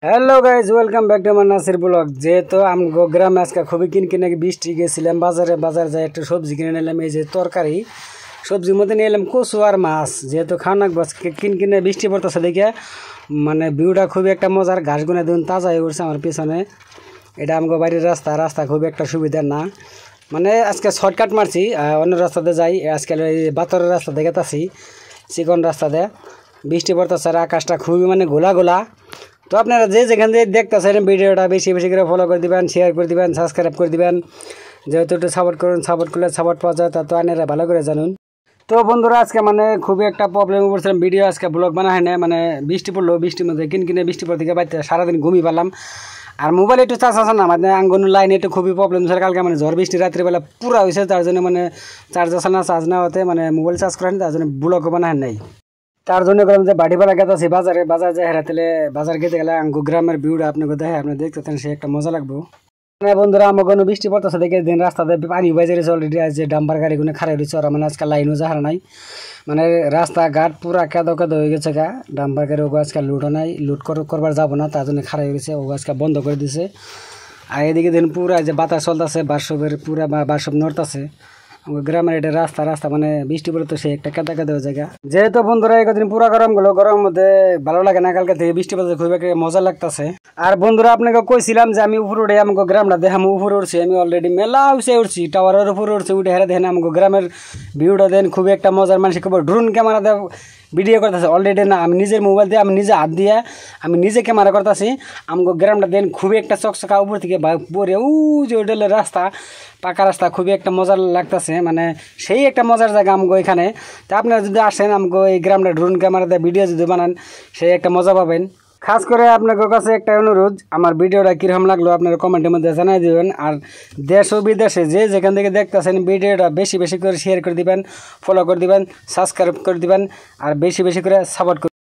Hello guys welcome back to আমার Nasir blog. যেহেতু আমগো গ্রামে আজকে খুবই কিনকিনে বৃষ্টি গেছিলাম বাজার যাই একটু সবজি কিনে নিলাম। এই যে তরকারি সবজির মধ্যে নিয়ে এলাম কচু আর মাছ। যেহেতু খাওয়া কিনকিনে বৃষ্টি পড়তেছে দেখে মানে ভিউটা খুবই একটা মজার। ঘাসগুলো দেখুন তাজা হয়ে উঠছে আমার পিছনে। এটা আমগো বাড়ির রাস্তা খুব একটা সুবিধা না, মানে আজকে শর্টকাট মারছি, অন্য রাস্তাতে যাই। আজকে এই বাতরের রাস্তা দেখে তাছি চিকন রাস্তাতে বৃষ্টি পড়তেছে আর আকাশটা খুবই মানে গোলা। তো আপনারা যে যেখান থেকে দেখতেছেন ভিডিওটা বেশি করে ফলো করে দিবেন, শেয়ার করে দিবেন, সাবস্ক্রাইব করে দিবেন। যেহেতু একটু সাপোর্ট করুন, সাপোর্ট করলে সাপোর্ট পাওয়া যায়, তা তো আপনারা ভালো করে জানুন। তো বন্ধুরা আজকে মানে খুবই একটা প্রবলেমে পড়ছিলাম, ভিডিও আজকে ব্লগ বানা হয় না। মানে বৃষ্টি পড়লো, বৃষ্টির মধ্যে কিনকিনে বৃষ্টি পড়তে গিয়ে বাড়িতে সারাদিন ঘুমিয়ে পারলাম। আর মোবাইল একটু চার্জ আছে না, মানে আঙ্গুন লাইন একটু খুবই প্রবলেম ছিল কালকে, মানে ঝড় বৃষ্টি রাত্রিবেলা পুরো হয়েছে, তার জন্য মানে চার্জ আছে না, চার্জ না হতে মানে মোবাইল চার্জ করেন, তার জন্য ব্লগও বানা হয় নাই। তার জন্য করলাম যে বাড়িপাড়া গেতেছি বাজার যায় হেরাতেলে বাজার গেতে গেলে আঙ্গু গ্রামের ভিউটা আপনাকে দেখে আপনি দেখতেছেন, সে একটা মজা লাগবো। মানে বন্ধুরা আমার কোনো বৃষ্টি পড়তেছে দেখে দিন রাস্তাতে পানি বাজে রয়েছে অলরেডি। আজ যে ডাম্পার গাড়িগুলো খারাপ রয়েছে ওরা, মানে আজকাল লাইনও যাহার নাই, মানে রাস্তাঘাট পুরা কেদো হয়ে গেছে গা। ডাম্পার গাড়ি ওগো আজকাল লুটও নাই, লুট করবার যাবো না, তার জন্য খারাপ হয়ে গেছে, ওগো আজকাল বন্ধ করে দিছে। আর এদিকে দিন পুরা যে বাতাস চলতেছে, বাসবের পুরা বাসব নড়তেছে। গ্রামের এটা রাস্তা মানে বৃষ্টি পড়ে তো সে একটা কেদা জায়গা। যেহেতু বন্ধুরা একদিন পুরা গরমের মধ্যে ভালো লাগে না, কালকে থেকে বৃষ্টি পড়তে খুব একটা মজা লাগতেছে। আর বন্ধুরা আপনাকে কইছিলাম যে আমি উপরে উঠে আমাকে গ্রামটা দেখে আমি উপরে উঠছি, আমি অলরেডি মেলা উঠছি টাওয়ারের উপরে উঠছি, উঠে হেরে দেখেন আমাকে গ্রামের ভিউটা দেন খুবই একটা মজার। মানুষ খবর ড্রোন ক্যামেরা দেয় ভিডিও করতেছে অলরেডি না, আমি নিজের মোবাইল দিয়ে আমি নিজে হাত দিয়ে আমি নিজে ক্যামেরা করতেছি। আমাকে গ্রামটা দেন খুবই একটা চকচকা উপর থেকে পরে যে ওইটালে রাস্তা পাকা রাস্তা খুবই একটা মজার লাগতেছে, মানে সেই একটা মজার জায়গা আমগো এখানে। তা আপনারা যদি আসেন আমগো এই গ্রামটা ড্রোন ক্যামেরা দিয়ে ভিডিও যদি বানান সেই একটা মজা পাবেন। খাস করে আপনাদের কাছে একটা অনুরোধ, আমার ভিডিওটা কীরকম লাগলো আপনারা কমেন্টের মধ্যে জানাই দিবেন। আর দেশ ও বিদেশে যে যেখান থেকে দেখতেছেন ভিডিওটা বেশি করে শেয়ার করে দিবেন, ফলো করে দিবেন, সাবস্ক্রাইব করে দিবেন আর বেশি করে সাপোর্ট